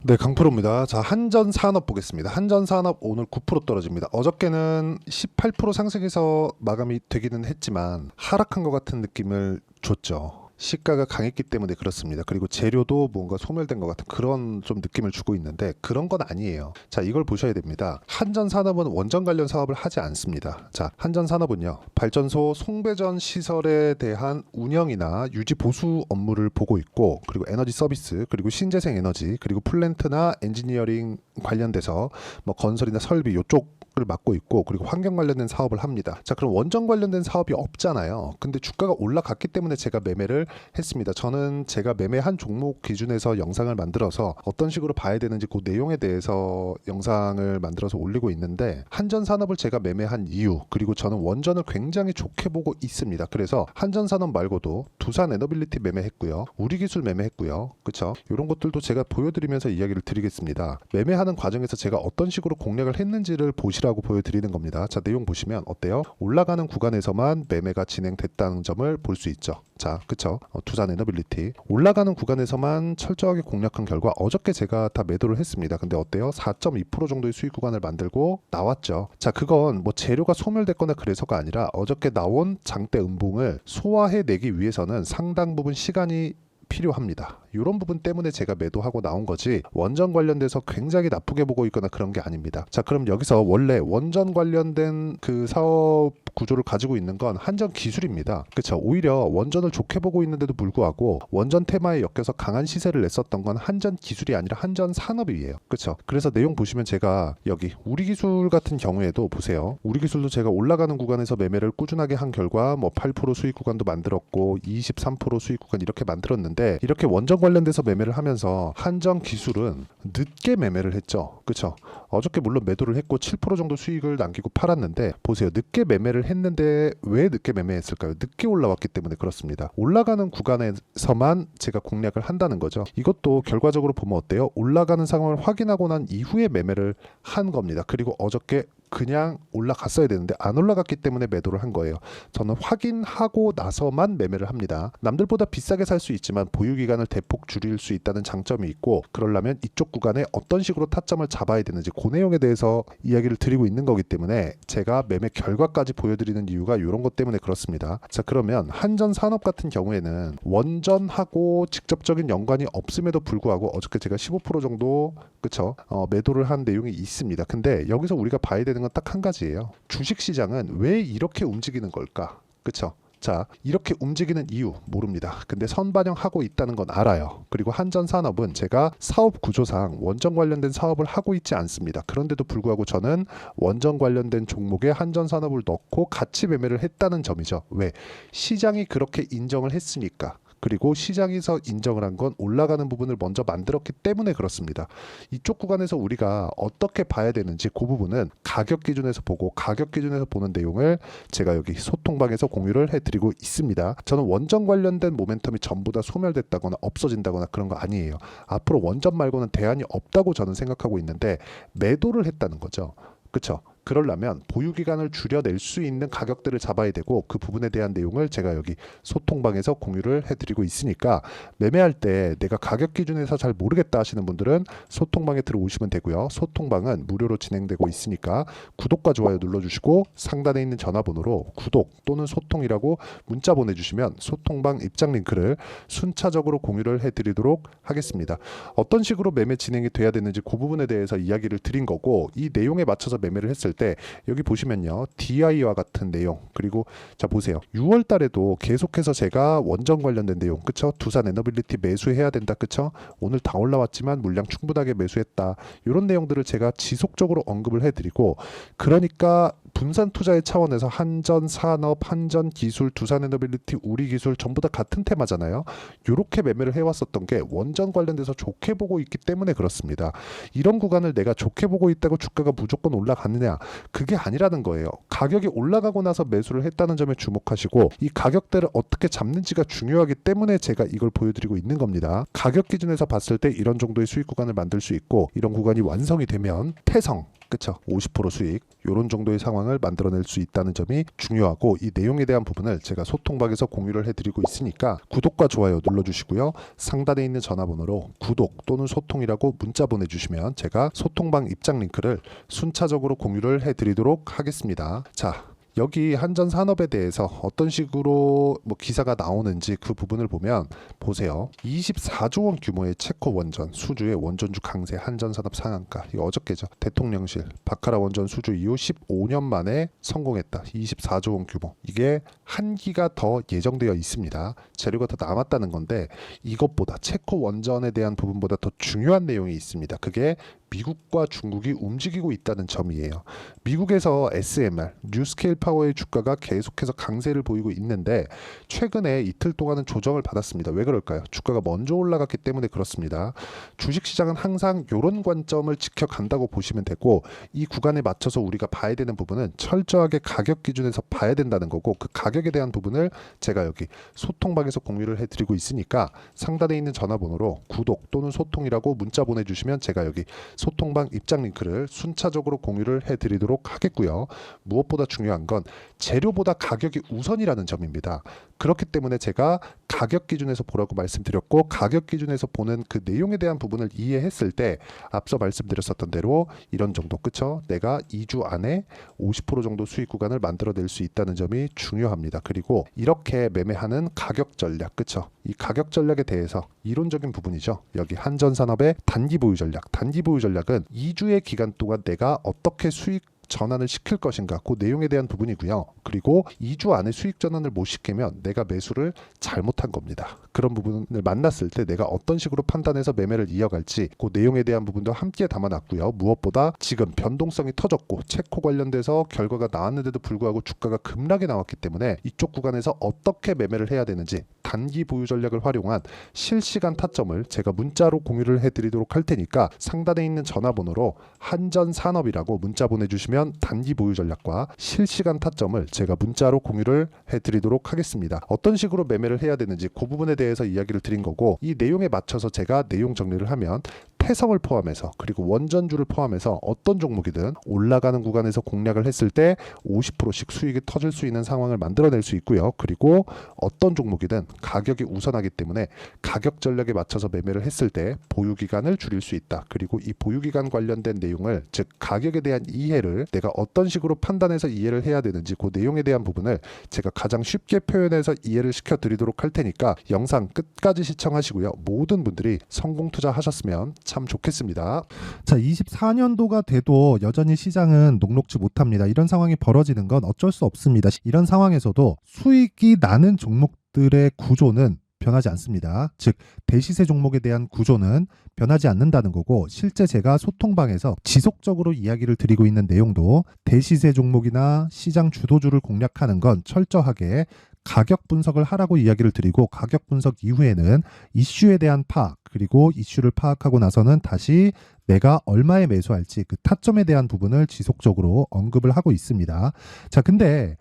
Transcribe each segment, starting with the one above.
네, 강프로입니다. 자, 한전산업 보겠습니다. 한전산업 오늘 9% 떨어집니다. 어저께는 18% 상승해서 마감이 되기는 했지만 하락한 것 같은 느낌을 줬죠. 시가가 강했기 때문에 그렇습니다. 그리고 재료도 뭔가 소멸된 것 같은 그런 좀 느낌을 주고 있는데 그런 건 아니에요. 자, 이걸 보셔야 됩니다. 한전산업은 원전 관련 사업을 하지 않습니다. 자, 한전산업은요, 발전소 송배전 시설에 대한 운영이나 유지 보수 업무를 보고 있고, 그리고 에너지 서비스, 그리고 신재생 에너지, 그리고 플랜트나 엔지니어링 관련돼서 뭐 건설이나 설비 요쪽 을 맡고 있고, 그리고 환경 관련된 사업을 합니다. 자, 그럼 원전 관련된 사업이 없잖아요. 근데 주가가 올라갔기 때문에 제가 매매를 했습니다. 저는 제가 매매한 종목 기준에서 영상을 만들어서 어떤 식으로 봐야 되는지 그 내용에 대해서 영상을 만들어서 올리고 있는데, 한전산업을 제가 매매한 이유, 그리고 저는 원전을 굉장히 좋게 보고 있습니다. 그래서 한전산업 말고도 두산 에너빌리티 매매했고요, 우리기술 매매했고요, 그쵸? 이런 것들도 제가 보여드리면서 이야기를 드리겠습니다. 매매하는 과정에서 제가 어떤 식으로 공략을 했는지를 보시라고 보여드리는 겁니다. 자, 내용 보시면 어때요? 올라가는 구간에서만 매매가 진행됐다는 점을 볼 수 있죠. 자, 그쵸? 두산 에너빌리티 올라가는 구간에서만 철저하게 공략한 결과 어저께 제가 다 매도를 했습니다. 근데 어때요? 4.2% 정도의 수익 구간을 만들고 나왔죠. 자, 그건 뭐 재료가 소멸됐거나 그래서가 아니라 어저께 나온 장대 음봉을 소화해내기 위해서는 상당 부분 시간이 필요합니다. 이런 부분 때문에 제가 매도하고 나온 거지, 원전 관련돼서 굉장히 나쁘게 보고 있거나 그런 게 아닙니다. 자, 그럼 여기서 원래 원전 관련된 그 사업 구조를 가지고 있는 건 한전 기술입니다. 그쵸? 오히려 원전을 좋게 보고 있는데도 불구하고 원전 테마에 엮여서 강한 시세를 냈었던 건 한전 기술이 아니라 한전 산업이에요. 그쵸? 그래서 내용 보시면 제가 여기 우리기술 같은 경우에도 보세요. 우리기술도 제가 올라가는 구간에서 매매를 꾸준하게 한 결과 뭐 8% 수익 구간도 만들었고 23% 수익 구간 이렇게 만들었는데, 이렇게 원전 관련돼서 매매를 하면서 한전 기술은 늦게 매매를 했죠. 그쵸? 어저께 물론 매도를 했고 7% 정도 수익을 남기고 팔았는데, 보세요. 늦게 매매를 했는데 왜 늦게 매매했을까요? 늦게 올라왔기 때문에 그렇습니다. 올라가는 구간에서만 제가 공략을 한다는 거죠. 이것도 결과적으로 보면 어때요? 올라가는 상황을 확인하고 난 이후에 매매를 한 겁니다. 그리고 어저께 그냥 올라갔어야 되는데 안 올라갔기 때문에 매도를 한 거예요. 저는 확인하고 나서만 매매를 합니다. 남들보다 비싸게 살 수 있지만 보유기간을 대폭 줄일 수 있다는 장점이 있고, 그러려면 이쪽 구간에 어떤 식으로 타점을 잡아야 되는지 그 내용에 대해서 이야기를 드리고 있는 거기 때문에 제가 매매 결과까지 보여드리는 이유가 이런 것 때문에 그렇습니다. 자, 그러면 한전산업 같은 경우에는 원전하고 직접적인 연관이 없음에도 불구하고 어저께 제가 15% 정도, 그쵸? 매도를 한 내용이 있습니다. 근데 여기서 우리가 봐야 되는 건 딱 한 가지예요. 주식시장은 왜 이렇게 움직이는 걸까? 그쵸? 자, 이렇게 움직이는 이유 모릅니다. 근데 선반영하고 있다는 건 알아요. 그리고 한전산업은 제가 사업 구조상 원전 관련된 사업을 하고 있지 않습니다. 그런데도 불구하고 저는 원전 관련된 종목에 한전산업을 넣고 같이 매매를 했다는 점이죠. 왜? 시장이 그렇게 인정을 했으니까. 그리고 시장에서 인정을 한 건 올라가는 부분을 먼저 만들었기 때문에 그렇습니다. 이쪽 구간에서 우리가 어떻게 봐야 되는지 그 부분은 가격 기준에서 보고, 가격 기준에서 보는 내용을 제가 여기 소통방에서 공유를 해드리고 있습니다. 저는 원전 관련된 모멘텀이 전부 다 소멸됐다거나 없어진다거나 그런 거 아니에요. 앞으로 원전 말고는 대안이 없다고 저는 생각하고 있는데 매도를 했다는 거죠. 그쵸? 그러려면 보유기간을 줄여낼 수 있는 가격대를 잡아야 되고, 그 부분에 대한 내용을 제가 여기 소통방에서 공유를 해드리고 있으니까 매매할 때 내가 가격 기준에서 잘 모르겠다 하시는 분들은 소통방에 들어오시면 되고요. 소통방은 무료로 진행되고 있으니까 구독과 좋아요 눌러주시고 상단에 있는 전화번호로 구독 또는 소통이라고 문자 보내주시면 소통방 입장 링크를 순차적으로 공유를 해드리도록 하겠습니다. 어떤 식으로 매매 진행이 돼야 되는지 그 부분에 대해서 이야기를 드린 거고, 이 내용에 맞춰서 매매를 했을 때 여기 보시면요, DI와 같은 내용, 그리고 자 보세요, 6월 달에도 계속해서 제가 원전 관련된 내용, 그쵸? 두산 에너빌리티 매수해야 된다, 그쵸? 오늘 다 올라왔지만 물량 충분하게 매수했다, 이런 내용들을 제가 지속적으로 언급을 해드리고, 그러니까 분산 투자의 차원에서 한전산업, 한전기술, 두산에너빌리티, 우리기술 전부 다 같은 테마잖아요. 이렇게 매매를 해왔었던 게 원전 관련돼서 좋게 보고 있기 때문에 그렇습니다. 이런 구간을 내가 좋게 보고 있다고 주가가 무조건 올라가느냐, 그게 아니라는 거예요. 가격이 올라가고 나서 매수를 했다는 점에 주목하시고, 이 가격대를 어떻게 잡는지가 중요하기 때문에 제가 이걸 보여드리고 있는 겁니다. 가격 기준에서 봤을 때 이런 정도의 수익 구간을 만들 수 있고, 이런 구간이 완성이 되면 태성, 그쵸? 50% 수익 이런 정도의 상황을 만들어낼 수 있다는 점이 중요하고, 이 내용에 대한 부분을 제가 소통방에서 공유를 해드리고 있으니까 구독과 좋아요 눌러주시고요. 상단에 있는 전화번호로 구독 또는 소통이라고 문자 보내주시면 제가 소통방 입장 링크를 순차적으로 공유를 해드리도록 하겠습니다. 자, 여기 한전산업에 대해서 어떤 식으로 기사가 나오는지 그 부분을 보면 보세요. 24조 원 규모의 체코 원전 수주의 원전주 강세, 한전산업 상한가. 이거 어저께죠. 대통령실 바카라 원전 수주 이후 15년 만에 성공했다. 24조 원 규모. 이게 한 기가 더 예정되어 있습니다. 재료가 더 남았다는 건데, 이것보다 체코 원전에 대한 부분보다 더 중요한 내용이 있습니다. 그게 미국과 중국이 움직이고 있다는 점이에요. 미국에서 SMR, 뉴스케일 파워의 주가가 계속해서 강세를 보이고 있는데, 최근에 이틀 동안은 조정을 받았습니다. 왜 그럴까요? 주가가 먼저 올라갔기 때문에 그렇습니다. 주식시장은 항상 이런 관점을 지켜간다고 보시면 되고, 이 구간에 맞춰서 우리가 봐야 되는 부분은 철저하게 가격 기준에서 봐야 된다는 거고, 그 가격에 대한 부분을 제가 여기 소통방에서 공유를 해드리고 있으니까 상단에 있는 전화번호로 구독 또는 소통이라고 문자 보내주시면 제가 여기 소통방 입장 링크를 순차적으로 공유를 해드리도록 하겠고요. 무엇보다 중요한 건 재료보다 가격이 우선이라는 점입니다. 그렇기 때문에 제가 가격 기준에서 보라고 말씀드렸고, 가격 기준에서 보는 그 내용에 대한 부분을 이해했을 때 앞서 말씀드렸었던 대로 이런 정도, 그쵸? 내가 2주 안에 50% 정도 수익 구간을 만들어낼 수 있다는 점이 중요합니다. 그리고 이렇게 매매하는 가격 전략, 그쵸? 이 가격 전략에 대해서 이론적인 부분이죠. 여기 한전산업의 단기 보유 전략. 단기 보유 전략은 2주의 기간 동안 내가 어떻게 수익 전환을 시킬 것인가, 그 내용에 대한 부분이고요. 그리고 2주 안에 수익 전환을 못 시키면 내가 매수를 잘못한 겁니다. 그런 부분을 만났을 때 내가 어떤 식으로 판단해서 매매를 이어갈지, 그 내용에 대한 부분도 함께 담아놨고요. 무엇보다 지금 변동성이 터졌고 체코 관련돼서 결과가 나왔는데도 불구하고 주가가 급락이 나왔기 때문에 이쪽 구간에서 어떻게 매매를 해야 되는지 단기 보유 전략을 활용한 실시간 타점을 제가 문자로 공유를 해드리도록 할 테니까 상단에 있는 전화번호로 한전산업이라고 문자 보내주시면 단기 보유 전략과 실시간 타점을 제가 문자로 공유를 해드리도록 하겠습니다. 어떤 식으로 매매를 해야 되는지 그 부분에 대해서 이야기를 드린 거고, 이 내용에 맞춰서 제가 내용 정리를 하면 태성을 포함해서 그리고 원전주를 포함해서 어떤 종목이든 올라가는 구간에서 공략을 했을 때 50%씩 수익이 터질 수 있는 상황을 만들어낼 수 있고요. 그리고 어떤 종목이든 가격이 우선하기 때문에 가격 전략에 맞춰서 매매를 했을 때 보유 기간을 줄일 수 있다. 그리고 이 보유 기간 관련된 내용을, 즉 가격에 대한 이해를 내가 어떤 식으로 판단해서 이해를 해야 되는지 그 내용에 대한 부분을 제가 가장 쉽게 표현해서 이해를 시켜드리도록 할 테니까 영상 끝까지 시청하시고요. 모든 분들이 성공 투자하셨으면 참 좋겠습니다. 자, 24년도가 돼도 여전히 시장은 녹록지 못합니다. 이런 상황이 벌어지는 건 어쩔 수 없습니다. 이런 상황에서도 수익이 나는 종목들의 구조는 변하지 않습니다. 즉 대시세 종목에 대한 구조는 변하지 않는다는 거고, 실제 제가 소통방에서 지속적으로 이야기를 드리고 있는 내용도 대시세 종목이나 시장 주도주를 공략하는 건 철저하게 가격 분석을 하라고 이야기를 드리고, 가격 분석 이후에는 이슈에 대한 파악, 그리고 이슈를 파악하고 나서는 다시 내가 얼마에 매수할지 그 타점에 대한 부분을 지속적으로 언급을 하고 있습니다. 자, 근데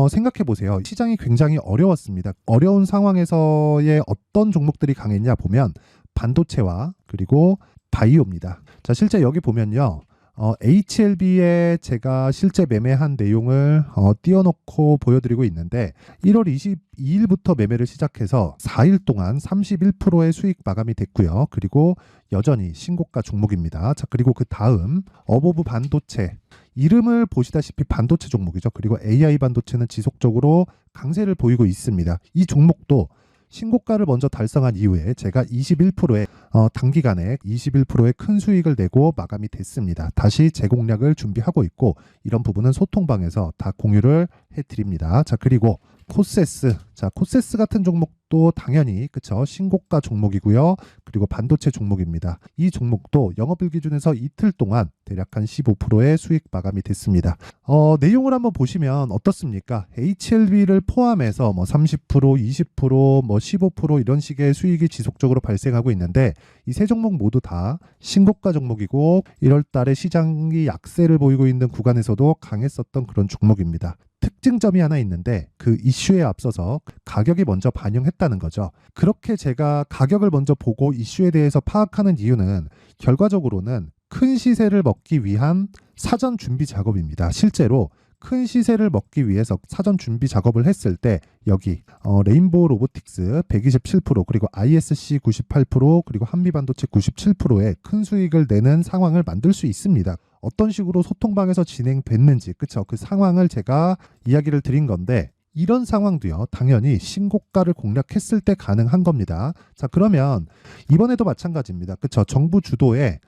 생각해 보세요. 시장이 굉장히 어려웠습니다. 어려운 상황에서의 어떤 종목들이 강했냐 보면 반도체와 그리고 바이오입니다. 자, 실제 여기 보면요. HLB에 제가 실제 매매한 내용을 띄워놓고 보여드리고 있는데, 1월 22일부터 매매를 시작해서 4일 동안 31%의 수익 마감이 됐고요. 그리고 여전히 신고가 종목입니다. 자, 그리고 그 다음 어보브 반도체, 이름을 보시다시피 반도체 종목이죠. 그리고 AI 반도체는 지속적으로 강세를 보이고 있습니다. 이 종목도 신고가를 먼저 달성한 이후에 제가 21%의 단기간에 21%의 큰 수익을 내고 마감이 됐습니다. 다시 재공략을 준비하고 있고, 이런 부분은 소통방에서 다 공유를 해드립니다. 자, 그리고 코세스. 자, 코세스 같은 종목도 당연히 그쵸, 신고가 종목이고요. 그리고 반도체 종목입니다. 이 종목도 영업일 기준에서 이틀 동안 대략 한 15%의 수익 마감이 됐습니다. 내용을 한번 보시면 어떻습니까? HLB를 포함해서 30%, 20%, 15% 이런 식의 수익이 지속적으로 발생하고 있는데, 이 세 종목 모두 다 신고가 종목이고 1월 달에 시장이 약세를 보이고 있는 구간에서도 강했었던 그런 종목입니다. 특징점이 하나 있는데, 그 이슈에 앞서서 가격이 먼저 반영했다는 거죠. 그렇게 제가 가격을 먼저 보고 이슈에 대해서 파악하는 이유는 결과적으로는 큰 시세를 먹기 위한 사전 준비 작업입니다. 실제로 큰 시세를 먹기 위해서 사전 준비 작업을 했을 때 여기 레인보우 로보틱스 127% 그리고 ISC 98% 그리고 한미반도체 97%의 큰 수익을 내는 상황을 만들 수 있습니다. 어떤 식으로 소통방에서 진행됐는지 그쵸? 그 상황을 제가 이야기를 드린 건데 이런 상황도요 당연히 신고가를 공략했을 때 가능한 겁니다. 자 그러면 이번에도 마찬가지입니다. 그쵸? 정부 주도의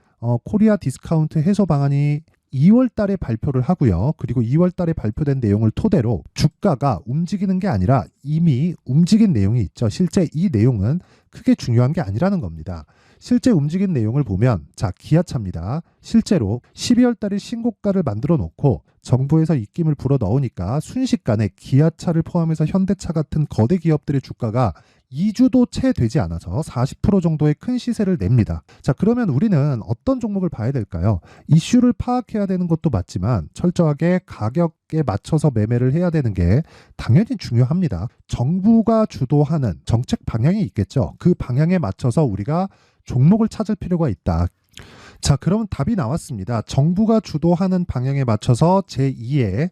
코리아 디스카운트 해소 방안이 2월 달에 발표를 하고요. 그리고 2월 달에 발표된 내용을 토대로 주가가 움직이는 게 아니라 이미 움직인 내용이 있죠. 실제 이 내용은 크게 중요한 게 아니라는 겁니다. 실제 움직인 내용을 보면 자 기아차입니다. 실제로 12월 달에 신고가를 만들어 놓고 정부에서 입김을 불어 넣으니까 순식간에 기아차를 포함해서 현대차 같은 거대 기업들의 주가가 2주도 채 되지 않아서 40% 정도의 큰 시세를 냅니다. 자, 그러면 우리는 어떤 종목을 봐야 될까요? 이슈를 파악해야 되는 것도 맞지만 철저하게 가격에 맞춰서 매매를 해야 되는 게 당연히 중요합니다. 정부가 주도하는 정책 방향이 있겠죠. 그 방향에 맞춰서 우리가 종목을 찾을 필요가 있다. 자, 그럼 답이 나왔습니다. 정부가 주도하는 방향에 맞춰서 제2의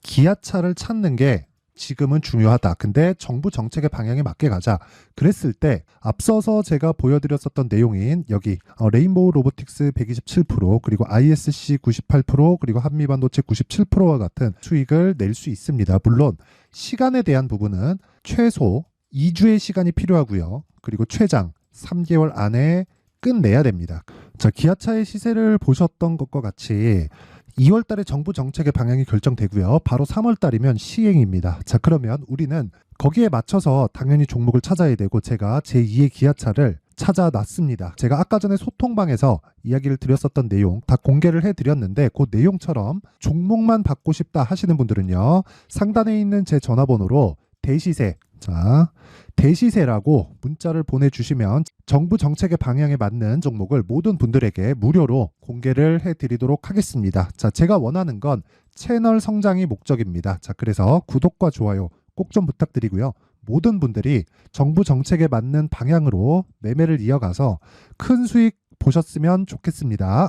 기아차를 찾는 게 지금은 중요하다. 근데 정부 정책의 방향에 맞게 가자. 그랬을 때 앞서서 제가 보여드렸었던 내용인 여기 레인보우 로보틱스 127% 그리고 ISC 98% 그리고 한미반도체 97%와 같은 수익을 낼 수 있습니다. 물론 시간에 대한 부분은 최소 2주의 시간이 필요하고요. 그리고 최장 3개월 안에 끝내야 됩니다. 자, 기아차의 시세를 보셨던 것과 같이 2월 달에 정부 정책의 방향이 결정되고요. 바로 3월 달이면 시행입니다. 자, 그러면 우리는 거기에 맞춰서 당연히 종목을 찾아야 되고 제가 제2의 기아차를 찾아놨습니다. 제가 아까 전에 소통방에서 이야기를 드렸었던 내용 다 공개를 해드렸는데 그 내용처럼 종목만 받고 싶다 하시는 분들은요. 상단에 있는 제 전화번호로 대시세 자 대시세라고 문자를 보내주시면 정부 정책의 방향에 맞는 종목을 모든 분들에게 무료로 공개를 해드리도록 하겠습니다. 자, 제가 원하는 건 채널 성장이 목적입니다. 자, 그래서 구독과 좋아요 꼭 좀 부탁드리고요. 모든 분들이 정부 정책에 맞는 방향으로 매매를 이어가서 큰 수익 보셨으면 좋겠습니다.